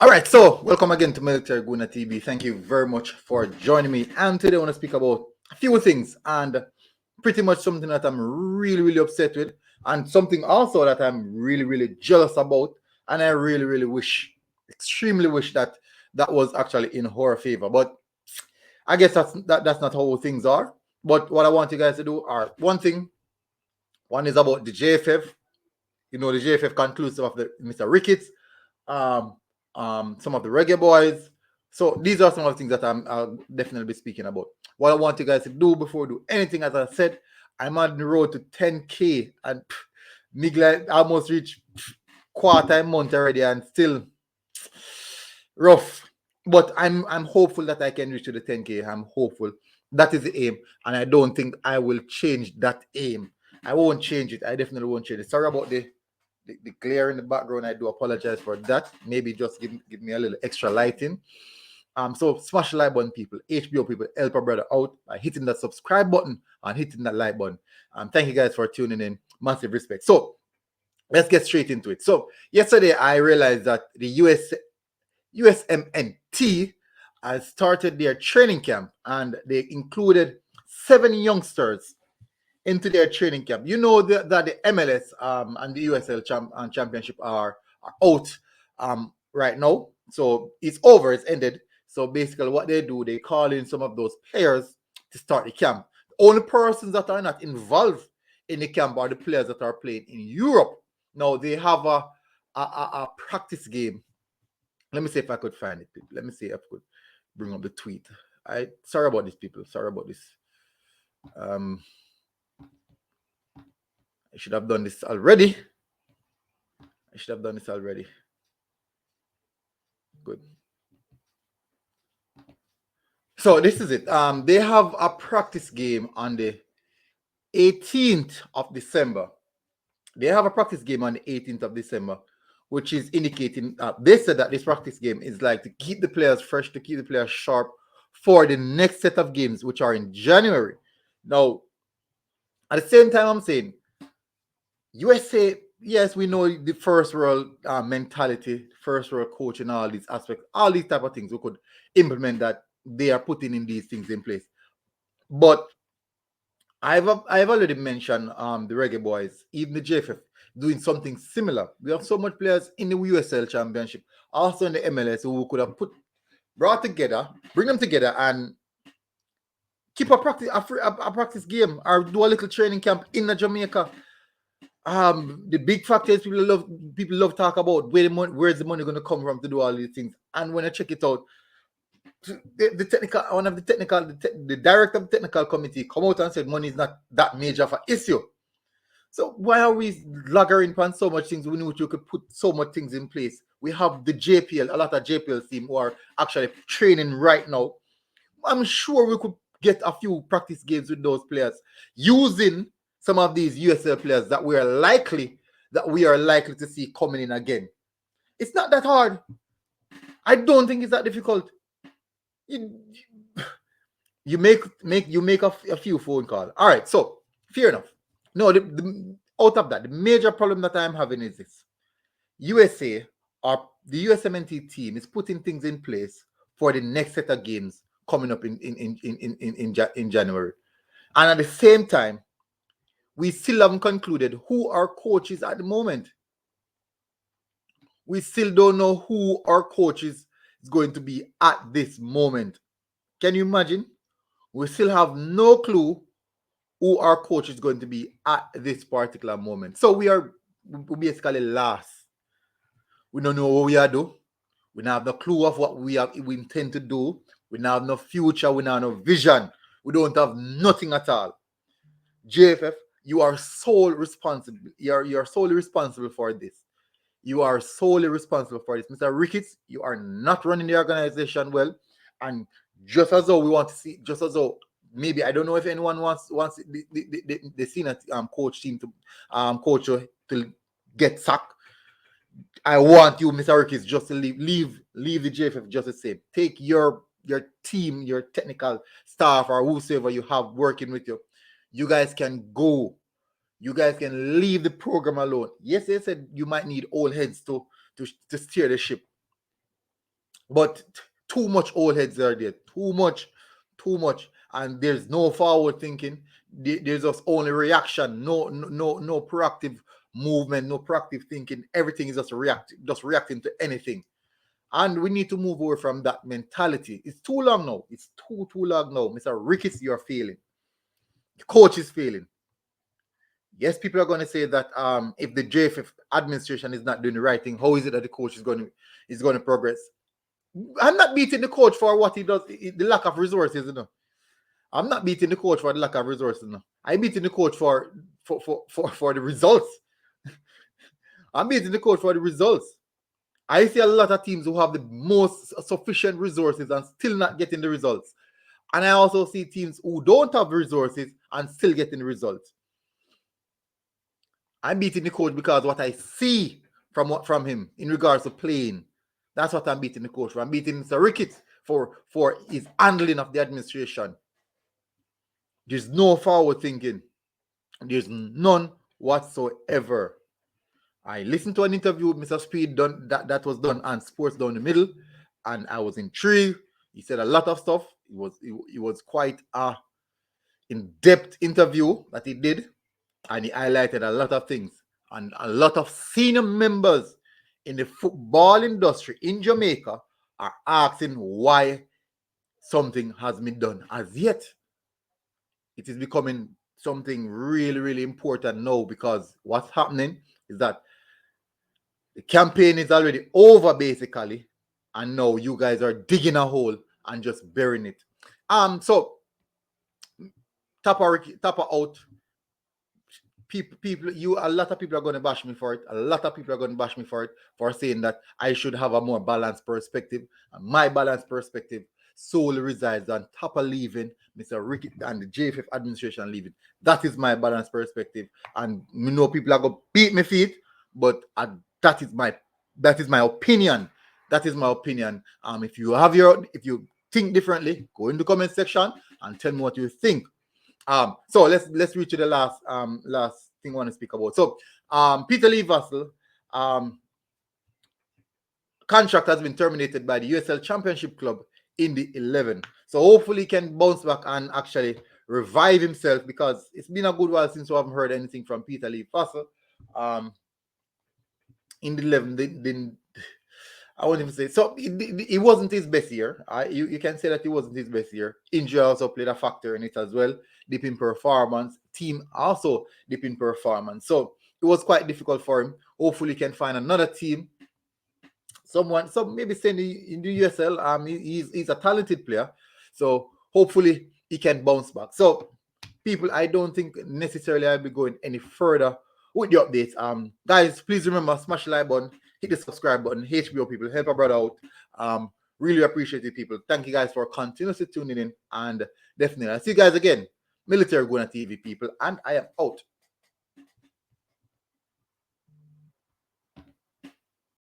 All right, so welcome again to Military Guna TV. Thank you very much for joining me. And today I want to speak about a few things and pretty much something that I'm really upset with, and something also that I'm really jealous about. And I really wish, extremely wish that that was actually in her favor. But I guess that's not how things are. But what I want you guys to do are one is about the JFF. You know, the JFF conclusive of the Mr. Ricketts. Some of the Reggae Boyz. So these are some of the things that I'll definitely be speaking about. What I want you guys to do before we do anything, as I said, I'm on the road to 10K and Migla almost reached quarter a month already and still rough. But I'm hopeful that I can reach to the 10K. I'm hopeful. That is the aim. And I don't think I will change that aim. I won't change it. I definitely won't change it. Sorry about the glare in the background. I do apologize for that. Maybe just give me a little extra lighting. So smash the like button, people. HBO people, help our brother out by hitting that subscribe button and hitting that like button. Thank you guys for tuning in. Massive respect. So let's get straight into it. So yesterday I realized that the USMNT has started their training camp, and they included 7 youngsters into their training camp. You know that the MLS and the USL championship are out right now. So it's over, it's ended. So basically what they do, they call in some of those players to start the camp. The only persons that are not involved in the camp are the players that are playing in Europe. Now they have a practice game. Let me see if I could find it, people. Let me see if I could bring up the tweet. Sorry about this, people. Sorry about this. I should have done this already. Good. So this is it. They have a practice game on the 18th of December. They have a practice game on the 18th of December, which is indicating they said that this practice game is like to keep the players fresh, to keep the players sharp for the next set of games, which are in January. Now, at the same time, I'm saying USA, yes, we know the first world mentality, first world coach, and all these aspects, all these type of things we could implement that they are putting in these things in place. But I've already mentioned the Reggae Boyz, even the JFF, doing something similar. We have so much players in the USL Championship, also in the MLS, who could have bring them together, and keep a practice game, or do a little training camp in the Jamaica. The big factor is people love talk about where's the money going to come from to do all these things. And when I check it out, the director of the technical committee come out and said money is not that major of an issue. So why are we laggering on so much things? We knew you could put so much things in place. We have the JPL, a lot of JPL team who are actually training right now. I'm sure we could get a few practice games with those players using some of these USL players that we are likely to see coming in again. It's not that hard. I don't think it's that difficult. You make a few phone calls. All right, so fair enough. No, out of that, the major problem that I'm having is this: USA, or the USMNT team, is putting things in place for the next set of games coming up in January, and at the same time, we still haven't concluded who our coach is at the moment. We still don't know who our coach is going to be at this moment. Can you imagine? We still have no clue who our coach is going to be at this particular moment. So we're basically lost. We don't know what we are doing. We don't have no clue of what we intend to do. We don't have no future. We don't have no vision. We don't have nothing at all. JFF, you are solely responsible. You're solely responsible for this. You are solely responsible for this. Mr. Ricketts, you are not running the organization well. And just as though we want to see, just as though maybe, I don't know if anyone wants the senior coach team to coach to get sacked. I want you, Mr. Ricketts, just to leave the JFF just the same. Take your team, your technical staff, or whosoever you have working with you. You guys can go. You guys can leave the program alone. Yes, they said you might need old heads to steer the ship. But too much old heads are there. Too much. And there's no forward thinking. There's just only reaction. No proactive movement, no proactive thinking. Everything is just reacting to anything. And we need to move away from that mentality. It's too long now. It's too long now. Mr. Ricketts, you're failing. The coach is failing. Yes, people are going to say that if the JFF administration is not doing the right thing, how is it that the coach is going to progress? I'm not beating the coach for what he does, the lack of resources, you know. I'm not beating the coach for the lack of resources, you know. I'm beating the coach for the results. I'm beating the coach for the results. I see a lot of teams who have the most sufficient resources and still not getting the results. And I also see teams who don't have resources and still getting the results. I'm beating the coach because what I see from him in regards to playing. That's what I'm beating the coach for. I'm beating Mr. Ricketts for his handling of the administration. There's no forward thinking. There's none whatsoever. I listened to an interview with Mr. Speed that was done on Sports Down the Middle, and I was intrigued. He said a lot of stuff. It was quite a in-depth interview that he did, and he highlighted a lot of things. And a lot of senior members in the football industry in Jamaica are asking why something has been done as yet. It is becoming something really, really important now, because what's happening is that the campaign is already over, basically, and now you guys are digging a hole and just burying it. So Tappa out. People, a lot of people are going to bash me for it. A lot of people are going to bash me for it, for saying that I should have a more balanced perspective. And my balanced perspective solely resides on Tappa leaving, Mr. Ricketts and the JFF administration leaving. That is my balanced perspective. And you know, people are going to beat me feet, but that is my opinion. That is my opinion. If you think differently, go in the comment section and tell me what you think. So let's reach to the last thing I want to speak about. So Peter Lee Vassell contract has been terminated by the USL Championship Club in the 11. So hopefully he can bounce back and actually revive himself, because it's been a good while since we haven't heard anything from Peter Lee Vassell. In the 11, I won't even say. So it wasn't his best year. You can say that it wasn't his best year. Injury also played a factor in it as well. Dip in performance. Team also dip in performance. So it was quite difficult for him. Hopefully he can find another team. Maybe send in the USL. He's a talented player. So hopefully he can bounce back. So people, I don't think necessarily I'll be going any further with the updates. Guys, please remember, smash the like button, hit the subscribe button. HBO people, help a brother out. Really appreciate it, people. Thank you guys for continuously tuning in, and definitely I'll see you guys again. Military Guna TV, people, and I am out.